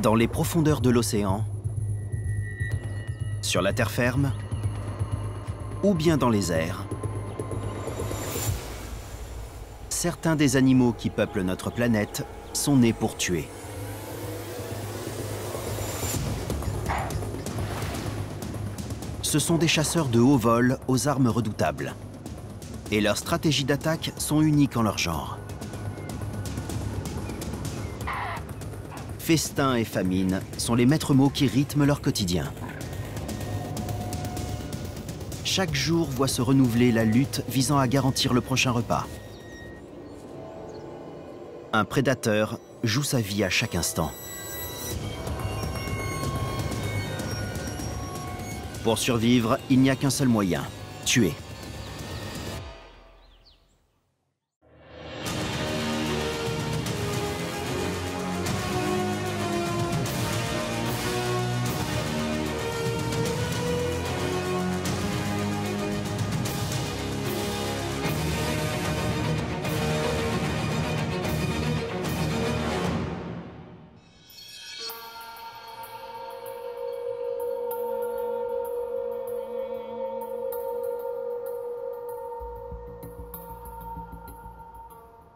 Dans les profondeurs de l'océan, sur la terre ferme, ou bien dans les airs, certains des animaux qui peuplent notre planète sont nés pour tuer. Ce sont des chasseurs de haut vol aux armes redoutables. Et leurs stratégies d'attaque sont uniques en leur genre. Festin et famine sont les maîtres mots qui rythment leur quotidien. Chaque jour voit se renouveler la lutte visant à garantir le prochain repas. Un prédateur joue sa vie à chaque instant. Pour survivre, il n'y a qu'un seul moyen, tuer.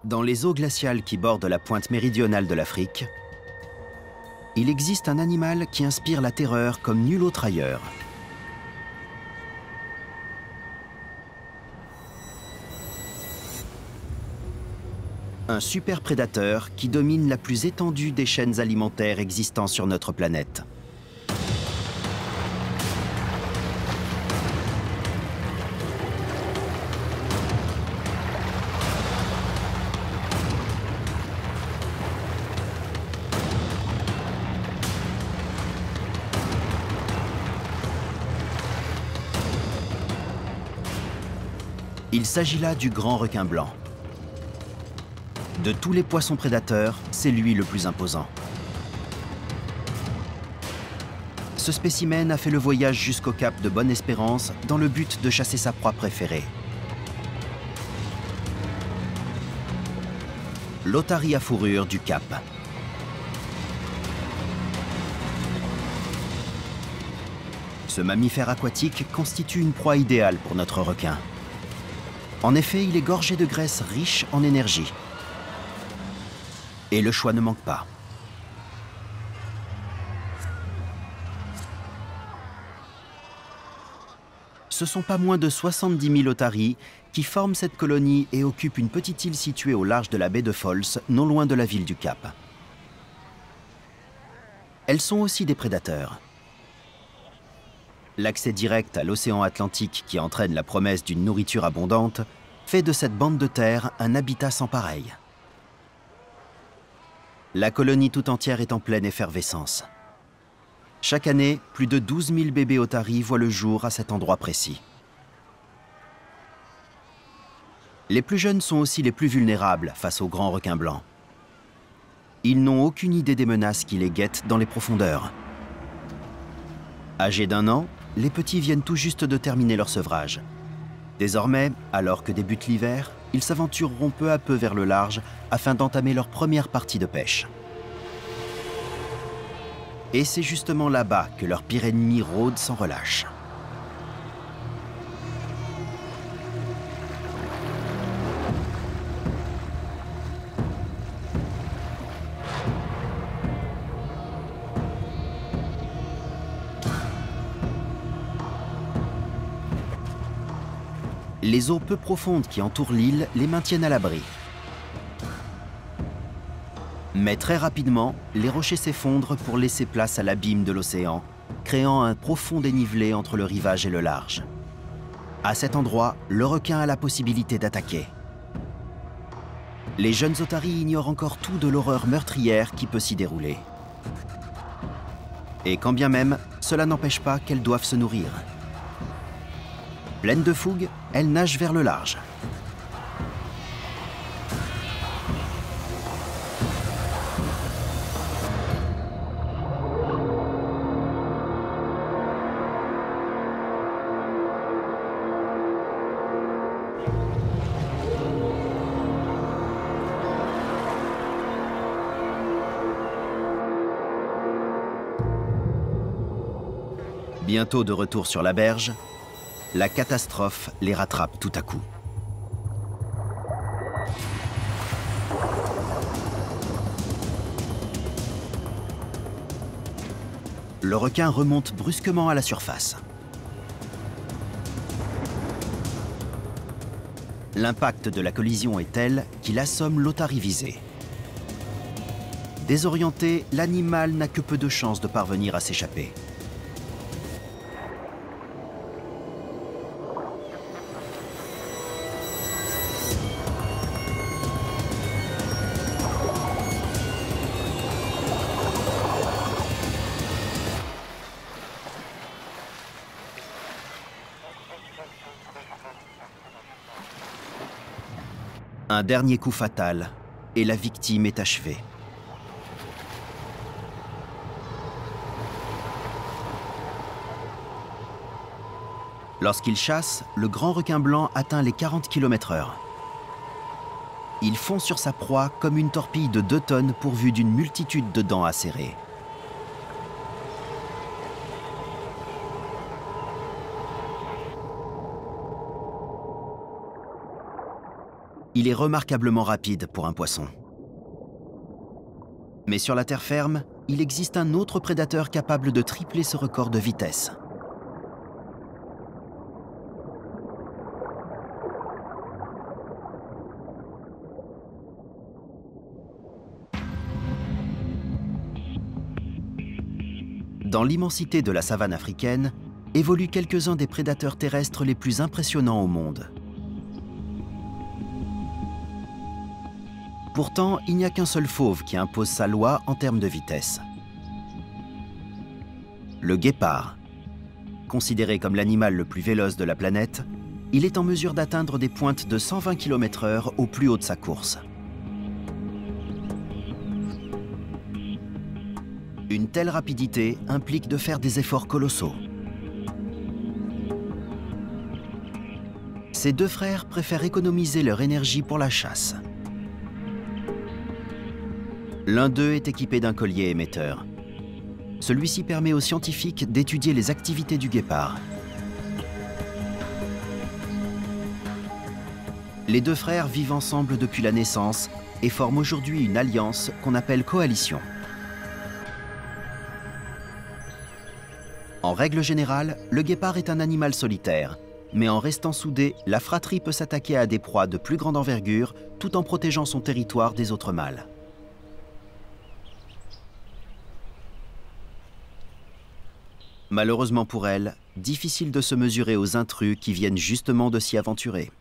Dans les eaux glaciales qui bordent la pointe méridionale de l'Afrique, il existe un animal qui inspire la terreur comme nul autre ailleurs. Un super prédateur qui domine la plus étendue des chaînes alimentaires existant sur notre planète. Il s'agit là du grand requin blanc. De tous les poissons prédateurs, c'est lui le plus imposant. Ce spécimen a fait le voyage jusqu'au cap de Bonne-Espérance dans le but de chasser sa proie préférée. L'otarie à fourrure du Cap. Ce mammifère aquatique constitue une proie idéale pour notre requin. En effet, il est gorgé de graisse riche en énergie. Et le choix ne manque pas. Ce sont pas moins de 70 000 otaries qui forment cette colonie et occupent une petite île située au large de la baie de Falls, non loin de la ville du Cap. Elles sont aussi des prédateurs. L'accès direct à l'océan Atlantique qui entraîne la promesse d'une nourriture abondante fait de cette bande de terre un habitat sans pareil. La colonie tout entière est en pleine effervescence. Chaque année, plus de 12 000 bébés otaries voient le jour à cet endroit précis. Les plus jeunes sont aussi les plus vulnérables face aux grands requins blancs. Ils n'ont aucune idée des menaces qui les guettent dans les profondeurs. Âgés d'1 an, les petits viennent tout juste de terminer leur sevrage. Désormais, alors que débute l'hiver, ils s'aventureront peu à peu vers le large afin d'entamer leur première partie de pêche. Et c'est justement là-bas que leur pire ennemi rôde sans relâche. Les eaux peu profondes qui entourent l'île les maintiennent à l'abri. Mais très rapidement, les rochers s'effondrent pour laisser place à l'abîme de l'océan, créant un profond dénivelé entre le rivage et le large. À cet endroit, le requin a la possibilité d'attaquer. Les jeunes otaries ignorent encore tout de l'horreur meurtrière qui peut s'y dérouler. Et quand bien même, cela n'empêche pas qu'elles doivent se nourrir. Pleines de fougue, elles nagent vers le large. Bientôt de retour sur la berge, la catastrophe les rattrape tout à coup. Le requin remonte brusquement à la surface. L'impact de la collision est tel qu'il assomme l'otarie visée. Désorienté, l'animal n'a que peu de chances de parvenir à s'échapper. Un dernier coup fatal et la victime est achevée. Lorsqu'il chasse, le grand requin blanc atteint les 40 km/h. Il fond sur sa proie comme une torpille de 2 tonnes pourvue d'une multitude de dents acérées. Il est remarquablement rapide pour un poisson. Mais sur la terre ferme, il existe un autre prédateur capable de tripler ce record de vitesse. Dans l'immensité de la savane africaine, évoluent quelques-uns des prédateurs terrestres les plus impressionnants au monde. Pourtant, il n'y a qu'un seul fauve qui impose sa loi en termes de vitesse. Le guépard. Considéré comme l'animal le plus véloce de la planète, il est en mesure d'atteindre des pointes de 120 km/h au plus haut de sa course. Une telle rapidité implique de faire des efforts colossaux. Ces 2 frères préfèrent économiser leur énergie pour la chasse. L'un d'eux est équipé d'un collier émetteur. Celui-ci permet aux scientifiques d'étudier les activités du guépard. Les 2 frères vivent ensemble depuis la naissance et forment aujourd'hui une alliance qu'on appelle coalition. En règle générale, le guépard est un animal solitaire, mais en restant soudé, la fratrie peut s'attaquer à des proies de plus grande envergure tout en protégeant son territoire des autres mâles. Malheureusement pour elle, difficile de se mesurer aux intrus qui viennent justement de s'y aventurer.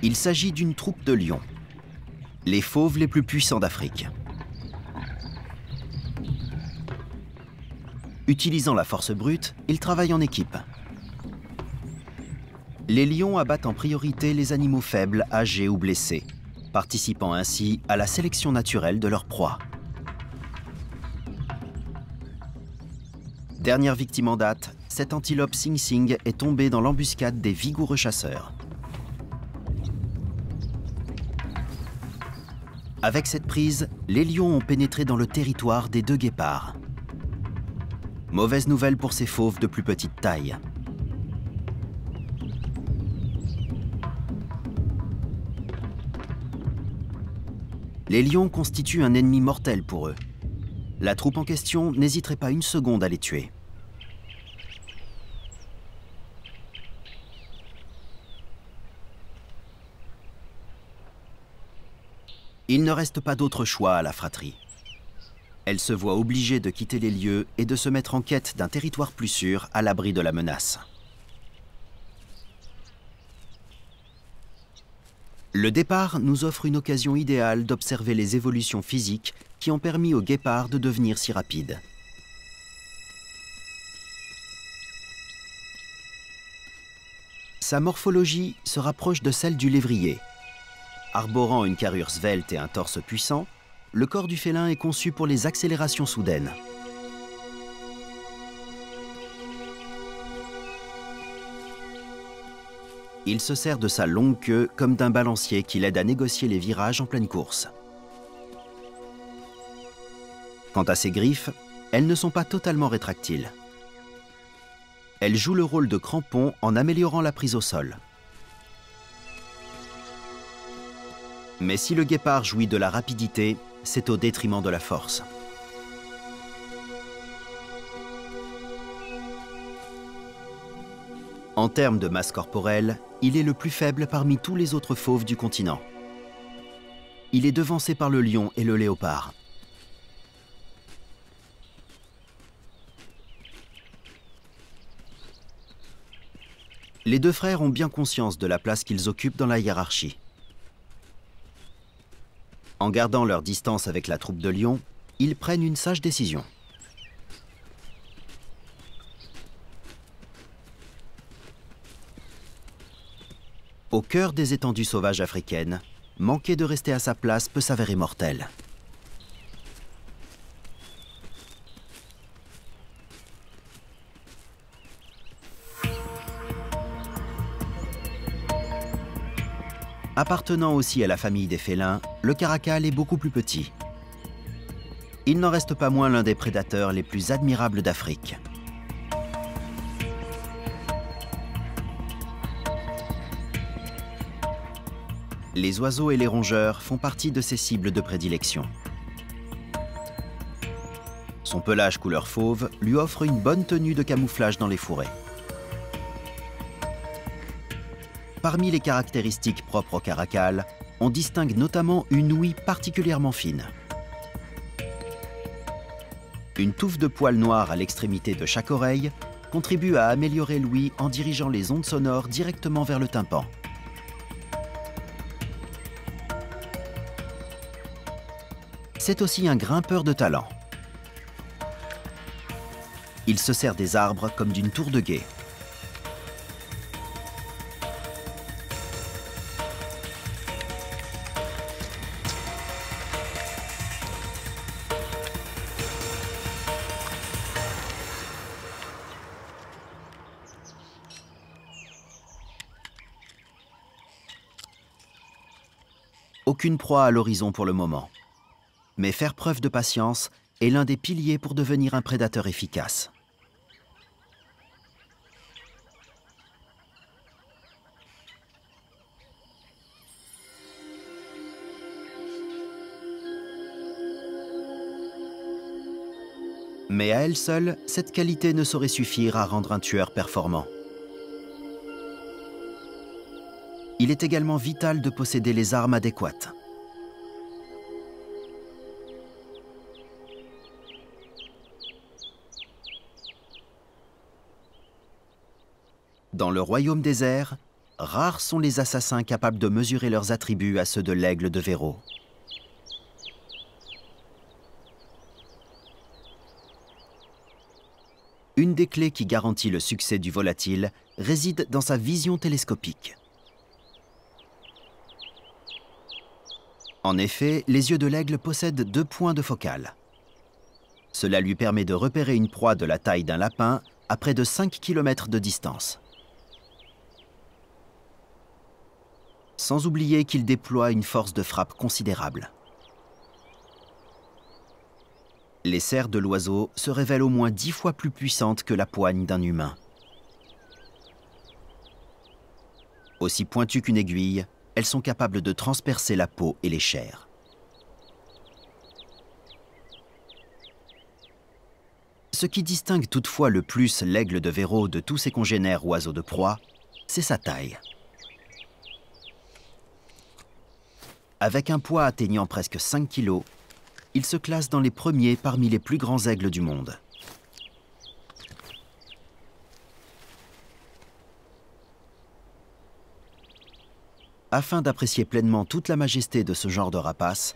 Il s'agit d'une troupe de lions, les fauves les plus puissants d'Afrique. Utilisant la force brute, ils travaillent en équipe. Les lions abattent en priorité les animaux faibles, âgés ou blessés, participant ainsi à la sélection naturelle de leur proie. Dernière victime en date, cette antilope Sing Sing est tombée dans l'embuscade des vigoureux chasseurs. Avec cette prise, les lions ont pénétré dans le territoire des 2 guépards. Mauvaise nouvelle pour ces fauves de plus petite taille. Les lions constituent un ennemi mortel pour eux. La troupe en question n'hésiterait pas une seconde à les tuer. Il ne reste pas d'autre choix à la fratrie. Elle se voit obligée de quitter les lieux et de se mettre en quête d'un territoire plus sûr à l'abri de la menace. Le départ nous offre une occasion idéale d'observer les évolutions physiques qui ont permis au guépard de devenir si rapide. Sa morphologie se rapproche de celle du lévrier. Arborant une carrure svelte et un torse puissant, le corps du félin est conçu pour les accélérations soudaines. Il se sert de sa longue queue comme d'un balancier qui l'aide à négocier les virages en pleine course. Quant à ses griffes, elles ne sont pas totalement rétractiles. Elles jouent le rôle de crampons en améliorant la prise au sol. Mais si le guépard jouit de la rapidité, c'est au détriment de la force. En termes de masse corporelle, il est le plus faible parmi tous les autres fauves du continent. Il est devancé par le lion et le léopard. Les deux frères ont bien conscience de la place qu'ils occupent dans la hiérarchie. En gardant leur distance avec la troupe de lions, ils prennent une sage décision. Au cœur des étendues sauvages africaines, manquer de rester à sa place peut s'avérer mortel. Appartenant aussi à la famille des félins, le caracal est beaucoup plus petit. Il n'en reste pas moins l'un des prédateurs les plus admirables d'Afrique. Les oiseaux et les rongeurs font partie de ses cibles de prédilection. Son pelage couleur fauve lui offre une bonne tenue de camouflage dans les fourrés. Parmi les caractéristiques propres au caracal, on distingue notamment une ouïe particulièrement fine. Une touffe de poils noirs à l'extrémité de chaque oreille contribue à améliorer l'ouïe en dirigeant les ondes sonores directement vers le tympan. C'est aussi un grimpeur de talent. Il se sert des arbres comme d'une tour de guet. Aucune proie à l'horizon pour le moment. Mais faire preuve de patience est l'un des piliers pour devenir un prédateur efficace. Mais à elle seule, cette qualité ne saurait suffire à rendre un tueur performant. Il est également vital de posséder les armes adéquates. Dans le royaume des airs, rares sont les assassins capables de mesurer leurs attributs à ceux de l'aigle de Véro. Une des clés qui garantit le succès du volatile réside dans sa vision télescopique. En effet, les yeux de l'aigle possèdent 2 points de focale. Cela lui permet de repérer une proie de la taille d'un lapin à près de 5 km de distance. Sans oublier qu'il déploie une force de frappe considérable. Les serres de l'oiseau se révèlent au moins 10 fois plus puissantes que la poigne d'un humain. Aussi pointues qu'une aiguille, elles sont capables de transpercer la peau et les chairs. Ce qui distingue toutefois le plus l'aigle de Véro de tous ses congénères oiseaux de proie, c'est sa taille. Avec un poids atteignant presque 5 kg, il se classe dans les premiers parmi les plus grands aigles du monde. Afin d'apprécier pleinement toute la majesté de ce genre de rapaces,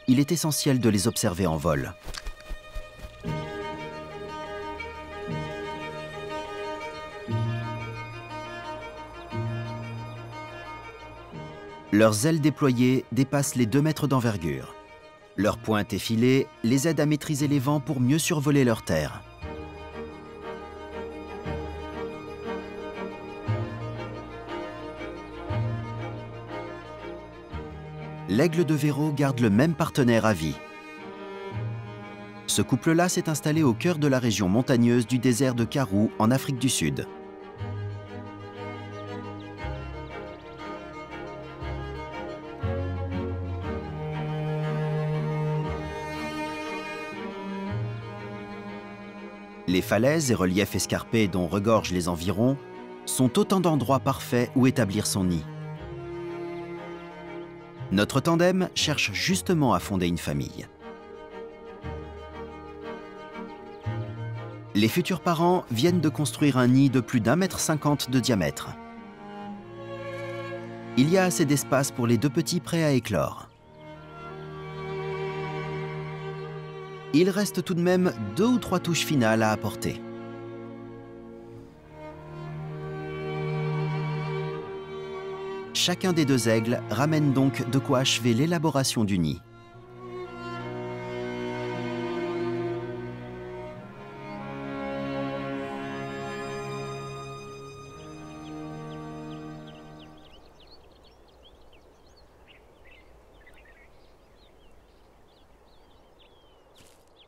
il est essentiel de les observer en vol. Leurs ailes déployées dépassent les 2 mètres d'envergure. Leur pointe effilée les aide à maîtriser les vents pour mieux survoler leur terre. l'aigle de Véro garde le même partenaire à vie. Ce couple-là s'est installé au cœur de la région montagneuse du désert de Karoo en Afrique du Sud. Les falaises et reliefs escarpés dont regorgent les environs sont autant d'endroits parfaits où établir son nid. Notre tandem cherche justement à fonder une famille. Les futurs parents viennent de construire un nid de plus d'1,50 m de diamètre. Il y a assez d'espace pour les deux petits prêts à éclore. Il reste tout de même 2 ou 3 touches finales à apporter. Chacun des 2 aigles ramène donc de quoi achever l'élaboration du nid.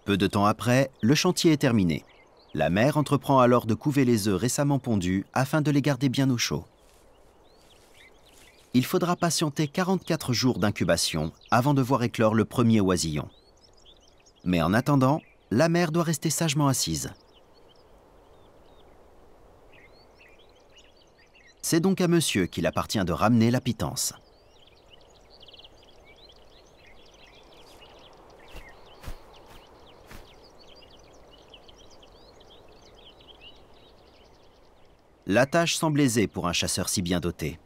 Peu de temps après, le chantier est terminé. La mère entreprend alors de couver les œufs récemment pondus afin de les garder bien au chaud. Il faudra patienter 44 jours d'incubation avant de voir éclore le premier oisillon. Mais en attendant, la mère doit rester sagement assise. C'est donc à monsieur qu'il appartient de ramener la pitance. La tâche semble aisée pour un chasseur si bien doté.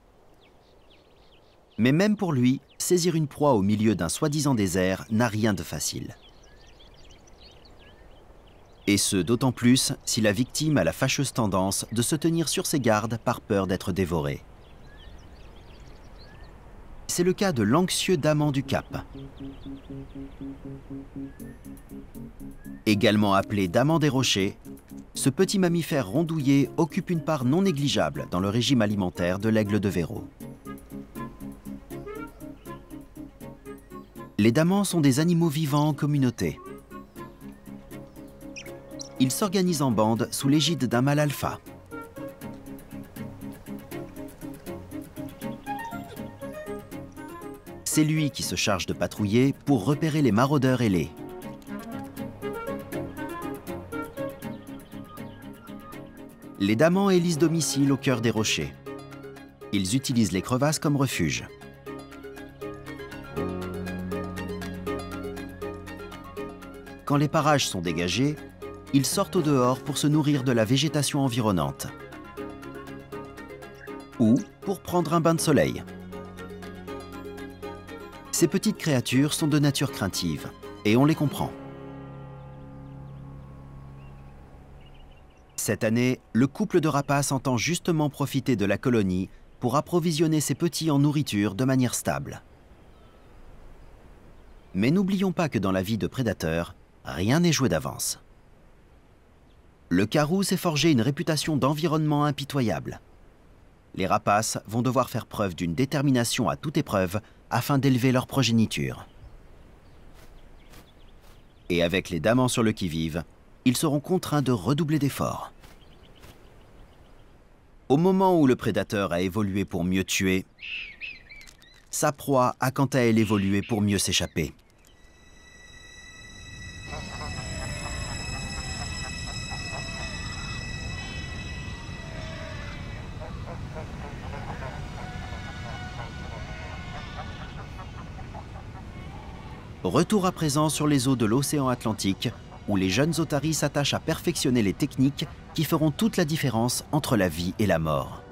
Mais même pour lui, saisir une proie au milieu d'un soi-disant désert n'a rien de facile. Et ce, d'autant plus si la victime a la fâcheuse tendance de se tenir sur ses gardes par peur d'être dévorée. C'est le cas de l'anxieux daman du Cap. Également appelé daman des rochers, ce petit mammifère rondouillé occupe une part non négligeable dans le régime alimentaire de l'aigle de Véro. Les damans sont des animaux vivants en communauté. Ils s'organisent en bandes sous l'égide d'un mâle alpha. C'est lui qui se charge de patrouiller pour repérer les maraudeurs ailés. Les damans élisent domicile au cœur des rochers. Ils utilisent les crevasses comme refuge. Quand les parages sont dégagés, ils sortent au dehors pour se nourrir de la végétation environnante ou pour prendre un bain de soleil. Ces petites créatures sont de nature craintive et on les comprend. Cette année, le couple de rapaces entend justement profiter de la colonie pour approvisionner ses petits en nourriture de manière stable. Mais n'oublions pas que dans la vie de prédateurs, rien n'est joué d'avance. Le Karoo s'est forgé une réputation d'environnement impitoyable. Les rapaces vont devoir faire preuve d'une détermination à toute épreuve afin d'élever leur progéniture. Et avec les damans sur le qui-vive, ils seront contraints de redoubler d'efforts. Au moment où le prédateur a évolué pour mieux tuer, sa proie a quant à elle évolué pour mieux s'échapper. Retour à présent sur les eaux de l'océan Atlantique, où les jeunes otaries s'attachent à perfectionner les techniques qui feront toute la différence entre la vie et la mort.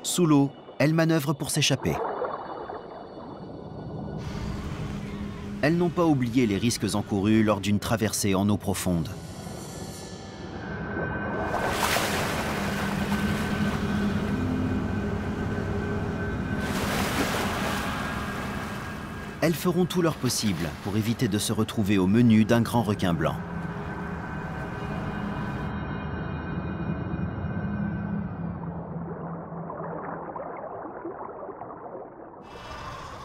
Sous l'eau, elles manœuvrent pour s'échapper. Elles n'ont pas oublié les risques encourus lors d'une traversée en eau profonde. Elles feront tout leur possible pour éviter de se retrouver au menu d'un grand requin blanc.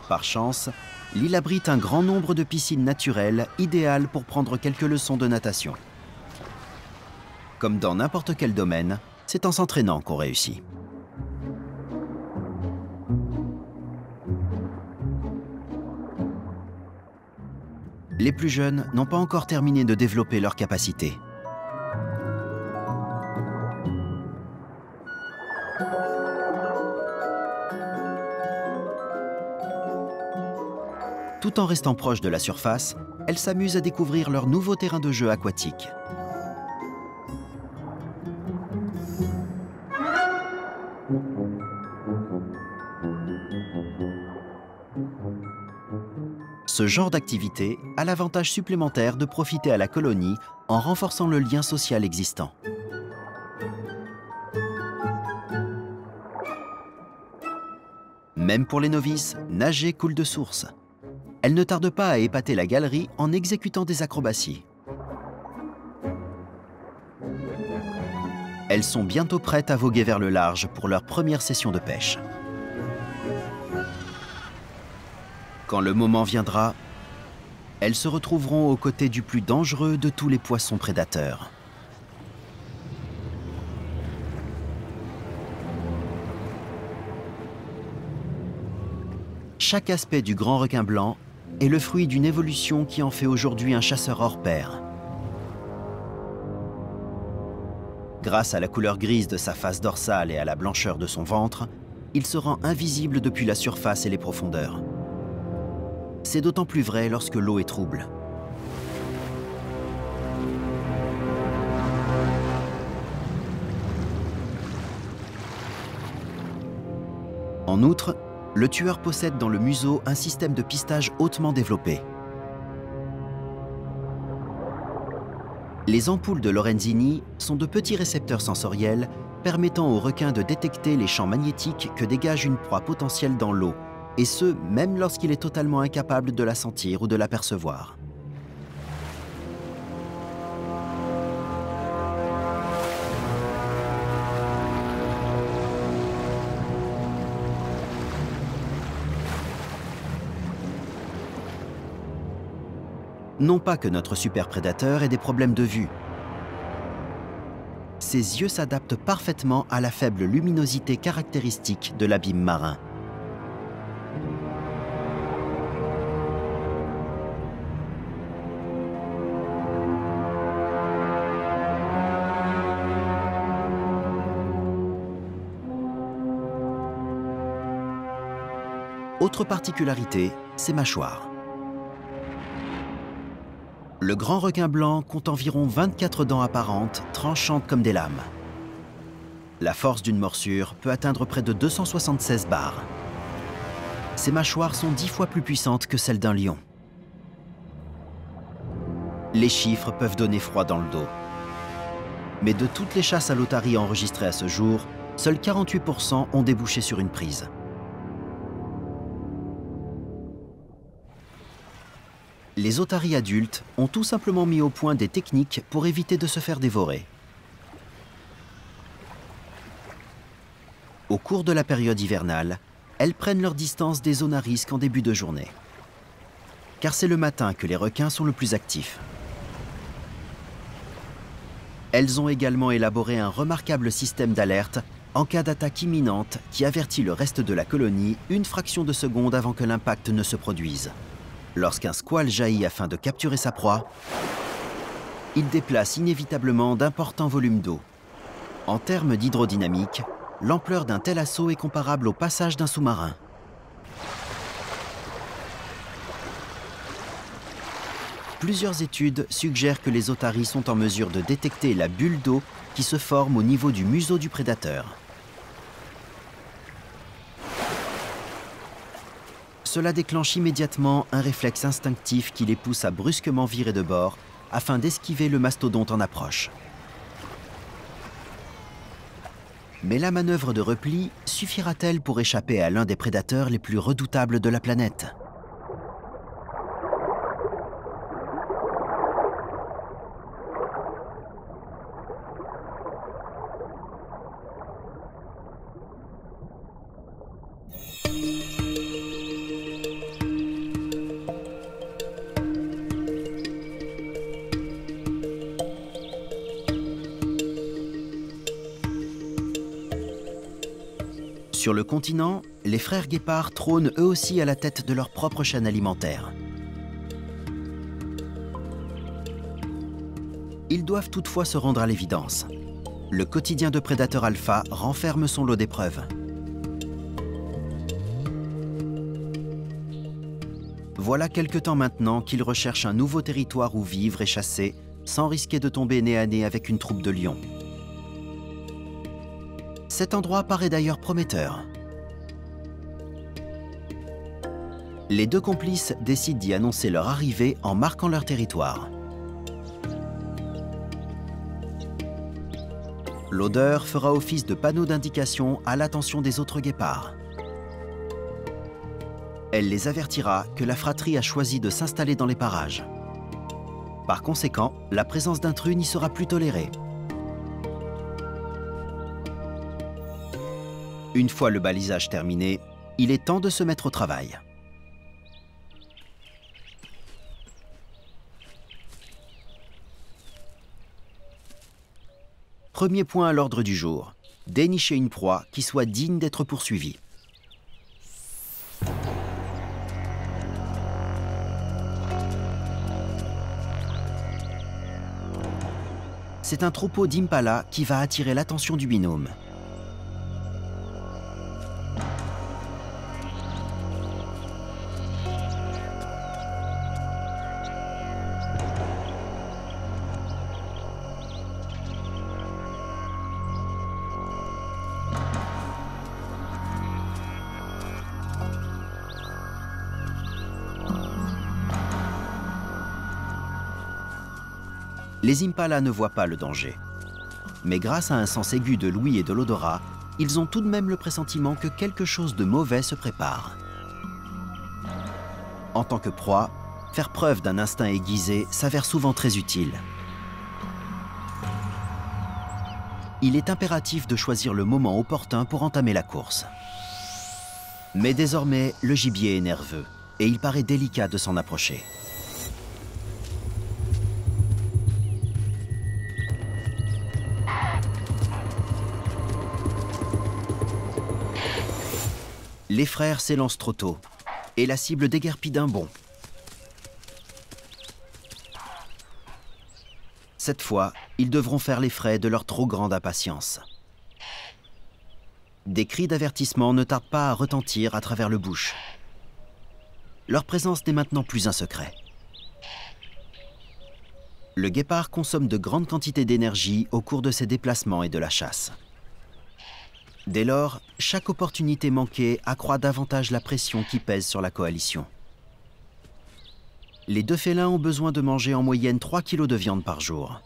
Par chance, l'île abrite un grand nombre de piscines naturelles idéales pour prendre quelques leçons de natation. Comme dans n'importe quel domaine, c'est en s'entraînant qu'on réussit. Les plus jeunes n'ont pas encore terminé de développer leurs capacités. Tout en restant proches de la surface, elles s'amusent à découvrir leur nouveau terrain de jeu aquatique. Ce genre d'activité a l'avantage supplémentaire de profiter à la colonie en renforçant le lien social existant. Même pour les novices, nager coule de source. Elles ne tardent pas à épater la galerie en exécutant des acrobaties. Elles sont bientôt prêtes à voguer vers le large pour leur première session de pêche. Quand le moment viendra, elles se retrouveront aux côtés du plus dangereux de tous les poissons prédateurs. Chaque aspect du grand requin blanc est le fruit d'une évolution qui en fait aujourd'hui un chasseur hors pair. Grâce à la couleur grise de sa face dorsale et à la blancheur de son ventre, il se rend invisible depuis la surface et les profondeurs. C'est d'autant plus vrai lorsque l'eau est trouble. En outre, le tueur possède dans le museau un système de pistage hautement développé. Les ampoules de Lorenzini sont de petits récepteurs sensoriels permettant aux requins de détecter les champs magnétiques que dégage une proie potentielle dans l'eau, et ce, même lorsqu'il est totalement incapable de la sentir ou de la percevoir. Non pas que notre super prédateur ait des problèmes de vue. Ses yeux s'adaptent parfaitement à la faible luminosité caractéristique de l'abîme marin. Autre particularité, ses mâchoires. Le grand requin blanc compte environ 24 dents apparentes, tranchantes comme des lames. La force d'une morsure peut atteindre près de 276 bars. Ses mâchoires sont 10 fois plus puissantes que celles d'un lion. Les chiffres peuvent donner froid dans le dos. Mais de toutes les chasses à l'otarie enregistrées à ce jour, seuls 48% ont débouché sur une prise. Les otaries adultes ont tout simplement mis au point des techniques pour éviter de se faire dévorer. Au cours de la période hivernale, elles prennent leur distance des zones à risque en début de journée. Car c'est le matin que les requins sont le plus actifs. Elles ont également élaboré un remarquable système d'alerte en cas d'attaque imminente qui avertit le reste de la colonie une fraction de seconde avant que l'impact ne se produise. Lorsqu'un squale jaillit afin de capturer sa proie, il déplace inévitablement d'importants volumes d'eau. En termes d'hydrodynamique, l'ampleur d'un tel assaut est comparable au passage d'un sous-marin. Plusieurs études suggèrent que les otaries sont en mesure de détecter la bulle d'eau qui se forme au niveau du museau du prédateur. Cela déclenche immédiatement un réflexe instinctif qui les pousse à brusquement virer de bord afin d'esquiver le mastodonte en approche. Mais la manœuvre de repli suffira-t-elle pour échapper à l'un des prédateurs les plus redoutables de la planète ? Sur le continent, les frères guépards trônent eux aussi à la tête de leur propre chaîne alimentaire. Ils doivent toutefois se rendre à l'évidence. Le quotidien de prédateur alpha renferme son lot d'épreuves. Voilà quelque temps maintenant qu'ils recherchent un nouveau territoire où vivre et chasser, sans risquer de tomber nez à nez avec une troupe de lions. Cet endroit paraît d'ailleurs prometteur. Les deux complices décident d'y annoncer leur arrivée en marquant leur territoire. L'odeur fera office de panneau d'indication à l'attention des autres guépards. Elle les avertira que la fratrie a choisi de s'installer dans les parages. Par conséquent, la présence d'intrus n'y sera plus tolérée. Une fois le balisage terminé, il est temps de se mettre au travail. Premier point à l'ordre du jour, dénicher une proie qui soit digne d'être poursuivie. C'est un troupeau d'impala qui va attirer l'attention du binôme. Les impalas ne voient pas le danger. Mais grâce à un sens aigu de l'ouïe et de l'odorat, ils ont tout de même le pressentiment que quelque chose de mauvais se prépare. En tant que proie, faire preuve d'un instinct aiguisé s'avère souvent très utile. Il est impératif de choisir le moment opportun pour entamer la course. Mais désormais, le gibier est nerveux et il paraît délicat de s'en approcher. Les frères s'élancent trop tôt, et la cible déguerpit d'un bond. Cette fois, ils devront faire les frais de leur trop grande impatience. Des cris d'avertissement ne tardent pas à retentir à travers le bush. Leur présence n'est maintenant plus un secret. Le guépard consomme de grandes quantités d'énergie au cours de ses déplacements et de la chasse. Dès lors, chaque opportunité manquée accroît davantage la pression qui pèse sur la coalition. Les deux félins ont besoin de manger en moyenne 3 kg de viande par jour.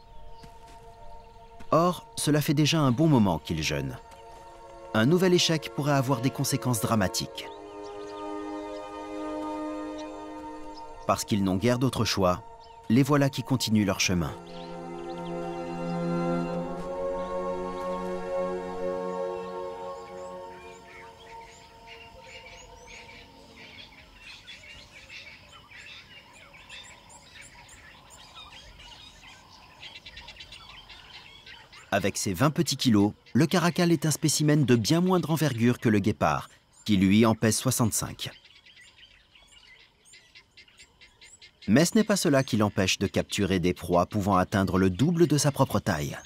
Or, cela fait déjà un bon moment qu'ils jeûnent. Un nouvel échec pourrait avoir des conséquences dramatiques. Parce qu'ils n'ont guère d'autre choix, les voilà qui continuent leur chemin. Avec ses 20 petits kilos, le caracal est un spécimen de bien moindre envergure que le guépard, qui lui en pèse 65. Mais ce n'est pas cela qui l'empêche de capturer des proies pouvant atteindre le double de sa propre taille.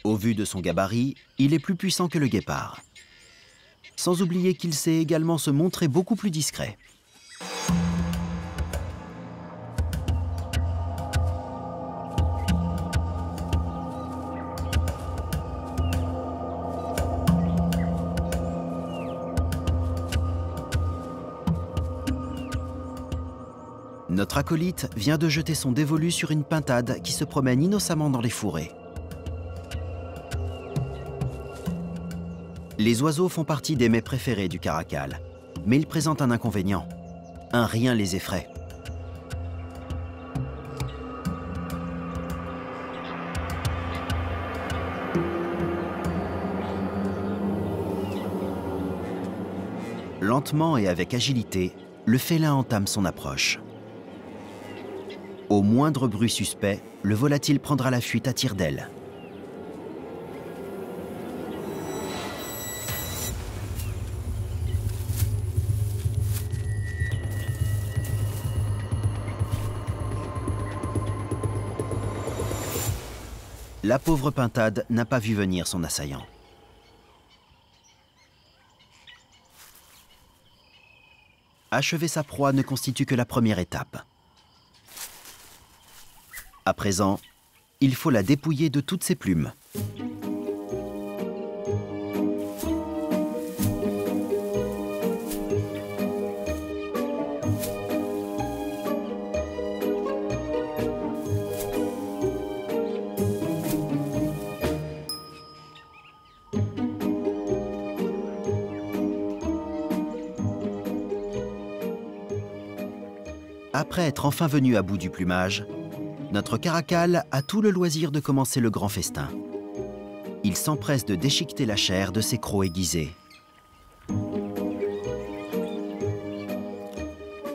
Au vu de son gabarit, il est plus puissant que le guépard. Sans oublier qu'il sait également se montrer beaucoup plus discret. Notre acolyte vient de jeter son dévolu sur une pintade qui se promène innocemment dans les fourrés. Les oiseaux font partie des mets préférés du caracal, mais ils présentent un inconvénient. Un rien les effraie. Lentement et avec agilité, le félin entame son approche. Au moindre bruit suspect, le volatile prendra la fuite à tire-d'aile. La pauvre pintade n'a pas vu venir son assaillant. Achever sa proie ne constitue que la première étape. À présent, il faut la dépouiller de toutes ses plumes. Après être enfin venu à bout du plumage, notre caracal a tout le loisir de commencer le grand festin. Il s'empresse de déchiqueter la chair de ses crocs aiguisés.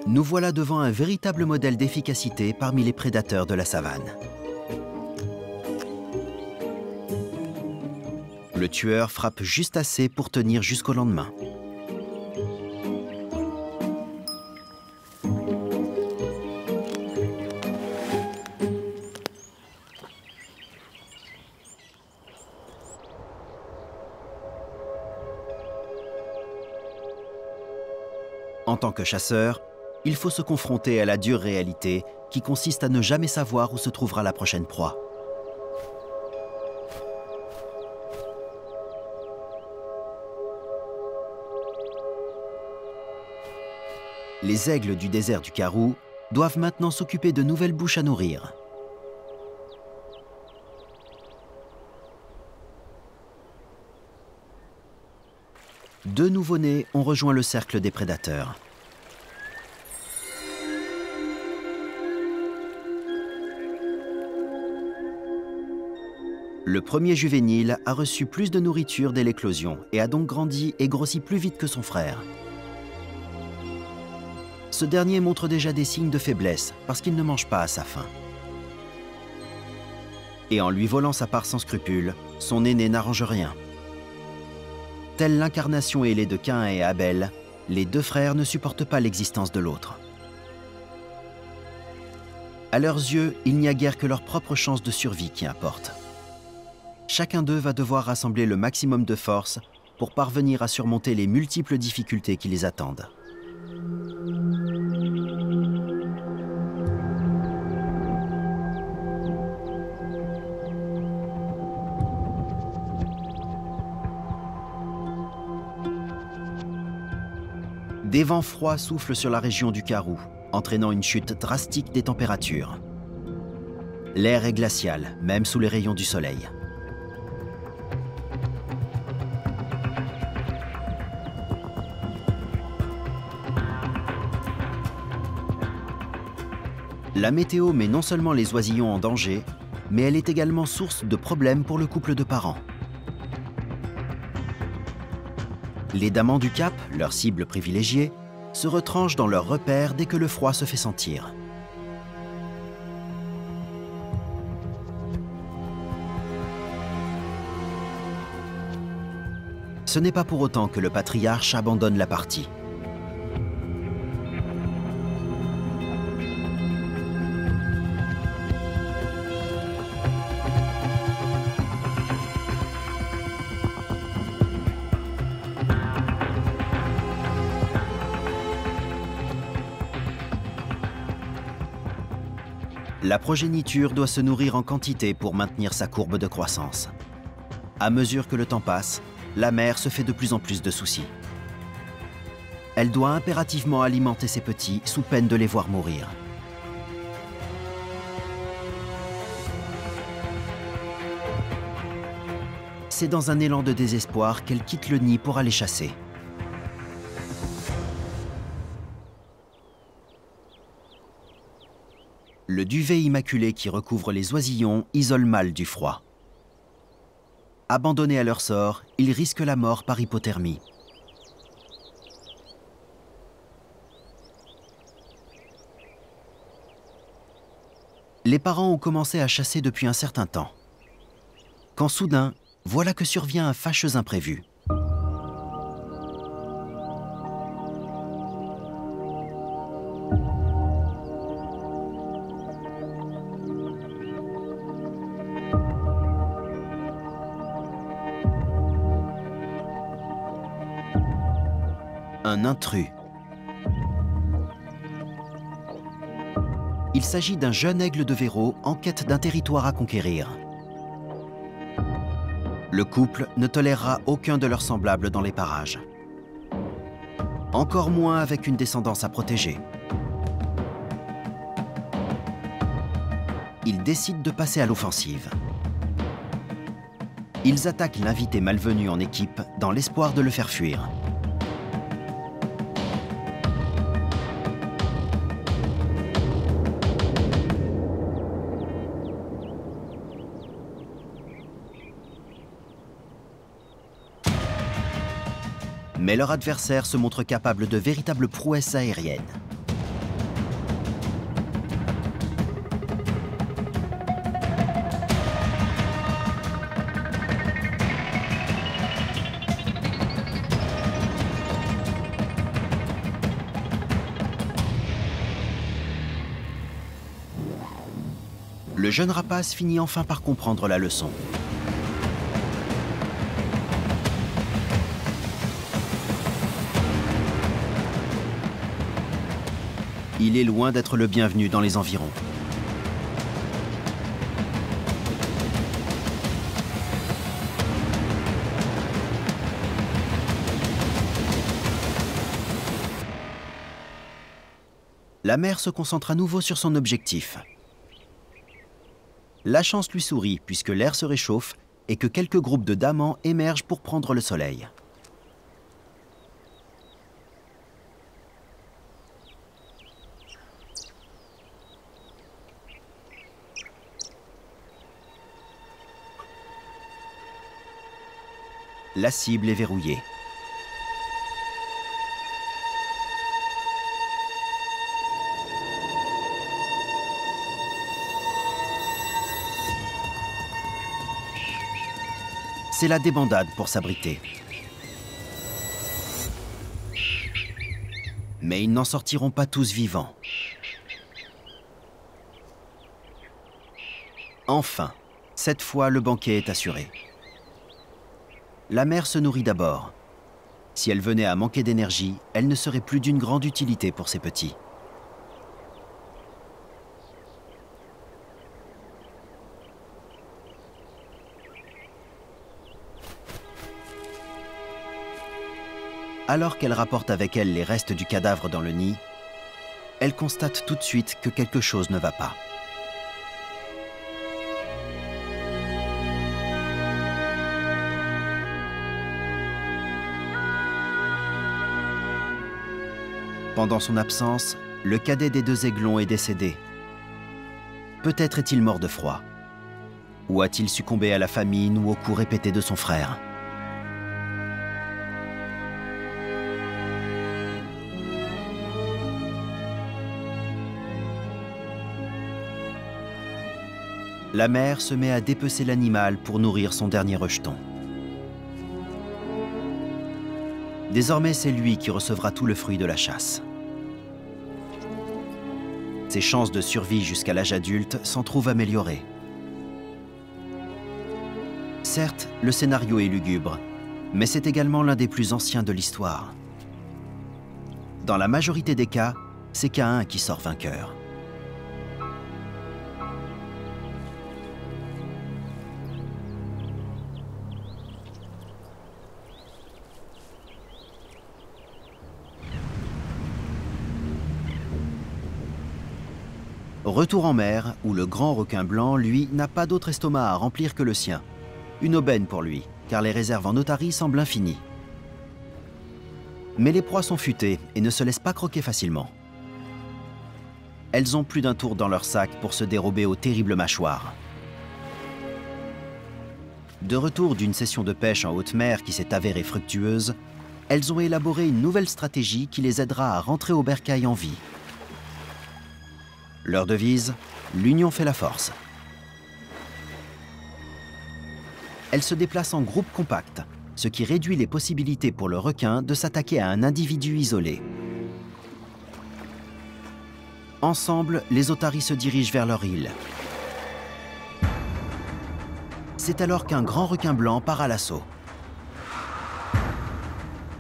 Nous voilà devant un véritable modèle d'efficacité parmi les prédateurs de la savane. Le tueur frappe juste assez pour tenir jusqu'au lendemain. En tant que chasseur, il faut se confronter à la dure réalité qui consiste à ne jamais savoir où se trouvera la prochaine proie. Les aigles du désert du Karoo doivent maintenant s'occuper de nouvelles bouches à nourrir. Deux nouveau-nés ont rejoint le cercle des prédateurs. Le premier juvénile a reçu plus de nourriture dès l'éclosion et a donc grandi et grossi plus vite que son frère. Ce dernier montre déjà des signes de faiblesse parce qu'il ne mange pas à sa faim. Et en lui volant sa part sans scrupule, son aîné n'arrange rien. Telle l'incarnation ailée de Caïn et Abel, les deux frères ne supportent pas l'existence de l'autre. À leurs yeux, il n'y a guère que leur propre chance de survie qui importe. Chacun d'eux va devoir rassembler le maximum de force pour parvenir à surmonter les multiples difficultés qui les attendent. Des vents froids soufflent sur la région du Karoo, entraînant une chute drastique des températures. L'air est glacial, même sous les rayons du soleil. La météo met non seulement les oisillons en danger, mais elle est également source de problèmes pour le couple de parents. Les damans du Cap, leur cible privilégiée, se retranchent dans leurs repères dès que le froid se fait sentir. Ce n'est pas pour autant que le patriarche abandonne la partie. La progéniture doit se nourrir en quantité pour maintenir sa courbe de croissance. À mesure que le temps passe, la mère se fait de plus en plus de soucis. Elle doit impérativement alimenter ses petits sous peine de les voir mourir. C'est dans un élan de désespoir qu'elle quitte le nid pour aller chasser. Le duvet immaculé qui recouvre les oisillons isole mal du froid. Abandonnés à leur sort, ils risquent la mort par hypothermie. Les parents ont commencé à chasser depuis un certain temps. Quand soudain, voilà que survient un fâcheux imprévu. Un intrus. Il s'agit d'un jeune aigle de Verreau en quête d'un territoire à conquérir. Le couple ne tolérera aucun de leurs semblables dans les parages. Encore moins avec une descendance à protéger. Ils décident de passer à l'offensive. Ils attaquent l'invité malvenu en équipe dans l'espoir de le faire fuir. Mais leur adversaire se montre capable de véritables prouesses aériennes. Le jeune rapace finit enfin par comprendre la leçon. Il est loin d'être le bienvenu dans les environs. La mère se concentre à nouveau sur son objectif. La chance lui sourit puisque l'air se réchauffe et que quelques groupes de damans émergent pour prendre le soleil. La cible est verrouillée. C'est la débandade pour s'abriter. Mais ils n'en sortiront pas tous vivants. Enfin, cette fois, le banquet est assuré. La mère se nourrit d'abord. Si elle venait à manquer d'énergie, elle ne serait plus d'une grande utilité pour ses petits. Alors qu'elle rapporte avec elle les restes du cadavre dans le nid, elle constate tout de suite que quelque chose ne va pas. Pendant son absence, le cadet des deux aiglons est décédé. Peut-être est-il mort de froid. Ou a-t-il succombé à la famine ou aux coups répétés de son frère? La mère se met à dépecer l'animal pour nourrir son dernier rejeton. Désormais, c'est lui qui recevra tout le fruit de la chasse. Ses chances de survie jusqu'à l'âge adulte s'en trouvent améliorées. Certes, le scénario est lugubre, mais c'est également l'un des plus anciens de l'histoire. Dans la majorité des cas, c'est Caïn qui sort vainqueur. Retour en mer, où le grand requin blanc, lui, n'a pas d'autre estomac à remplir que le sien. Une aubaine pour lui, car les réserves en otarie semblent infinies. Mais les proies sont futées et ne se laissent pas croquer facilement. Elles ont plus d'un tour dans leur sac pour se dérober aux terribles mâchoires. De retour d'une session de pêche en haute mer qui s'est avérée fructueuse, elles ont élaboré une nouvelle stratégie qui les aidera à rentrer au bercail en vie. Leur devise, l'union fait la force. Elles se déplacent en groupe compact, ce qui réduit les possibilités pour le requin de s'attaquer à un individu isolé. Ensemble, les otaries se dirigent vers leur île. C'est alors qu'un grand requin blanc part à l'assaut.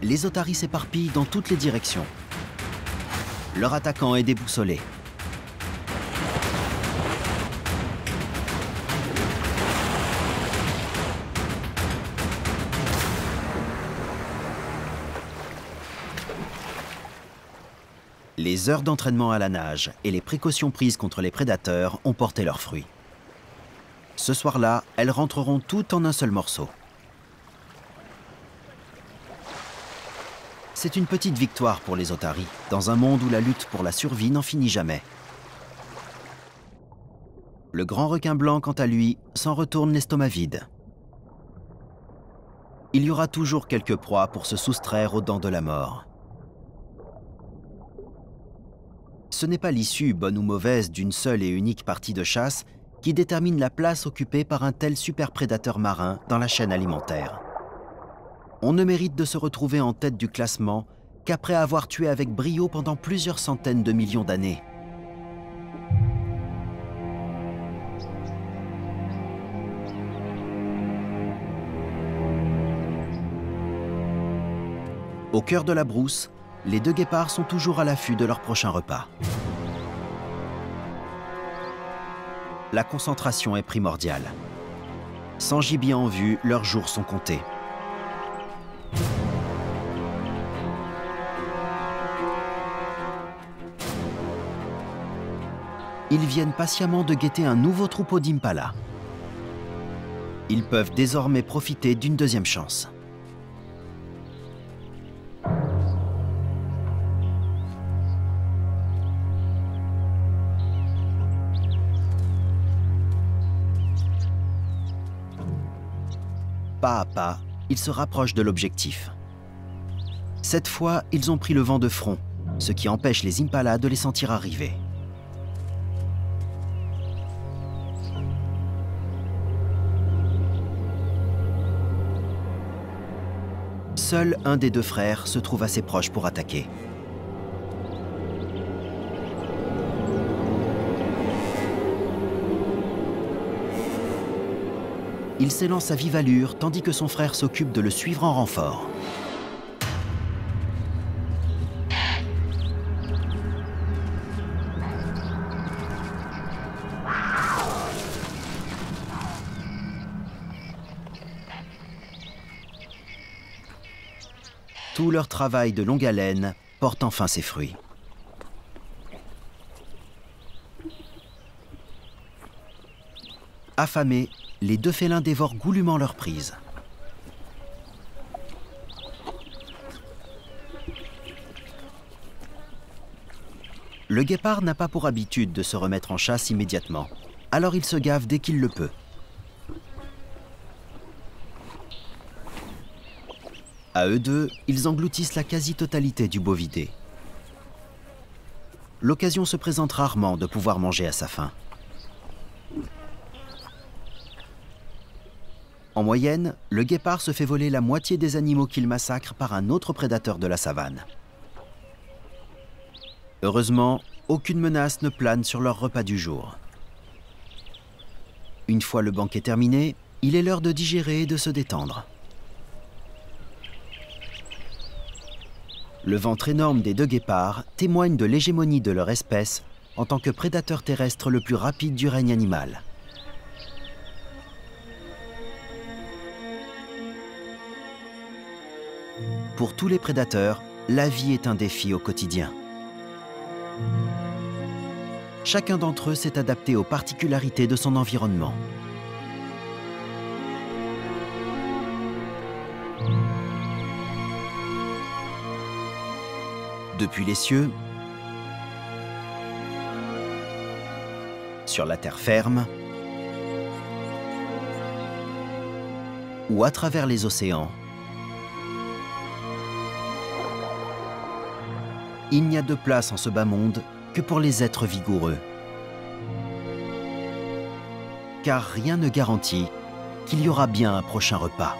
Les otaries s'éparpillent dans toutes les directions. Leur attaquant est déboussolé. Les heures d'entraînement à la nage et les précautions prises contre les prédateurs ont porté leurs fruits. Ce soir-là, elles rentreront toutes en un seul morceau. C'est une petite victoire pour les otaries, dans un monde où la lutte pour la survie n'en finit jamais. Le grand requin blanc, quant à lui, s'en retourne l'estomac vide. Il y aura toujours quelques proies pour se soustraire aux dents de la mort. Ce n'est pas l'issue, bonne ou mauvaise, d'une seule et unique partie de chasse qui détermine la place occupée par un tel superprédateur marin dans la chaîne alimentaire. On ne mérite de se retrouver en tête du classement qu'après avoir tué avec brio pendant plusieurs centaines de millions d'années. Au cœur de la brousse, les deux guépards sont toujours à l'affût de leur prochain repas. La concentration est primordiale. Sans gibier en vue, leurs jours sont comptés. Ils viennent patiemment de guetter un nouveau troupeau d'impala. Ils peuvent désormais profiter d'une deuxième chance. Pas à pas, ils se rapprochent de l'objectif. Cette fois, ils ont pris le vent de front, ce qui empêche les impalas de les sentir arriver. Seul un des deux frères se trouve assez proche pour attaquer. Il s'élance à vive allure tandis que son frère s'occupe de le suivre en renfort. Tout leur travail de longue haleine porte enfin ses fruits. Affamés, les deux félins dévorent goulûment leur prise. Le guépard n'a pas pour habitude de se remettre en chasse immédiatement, alors il se gave dès qu'il le peut. À eux deux, ils engloutissent la quasi-totalité du bovidé. L'occasion se présente rarement de pouvoir manger à sa faim. En moyenne, le guépard se fait voler la moitié des animaux qu'il massacre par un autre prédateur de la savane. Heureusement, aucune menace ne plane sur leur repas du jour. Une fois le banquet terminé, il est l'heure de digérer et de se détendre. Le ventre énorme des deux guépards témoigne de l'hégémonie de leur espèce en tant que prédateur terrestre le plus rapide du règne animal. Pour tous les prédateurs, la vie est un défi au quotidien. Chacun d'entre eux s'est adapté aux particularités de son environnement. Depuis les cieux, sur la terre ferme, ou à travers les océans, il n'y a de place en ce bas monde que pour les êtres vigoureux, car rien ne garantit qu'il y aura bien un prochain repas.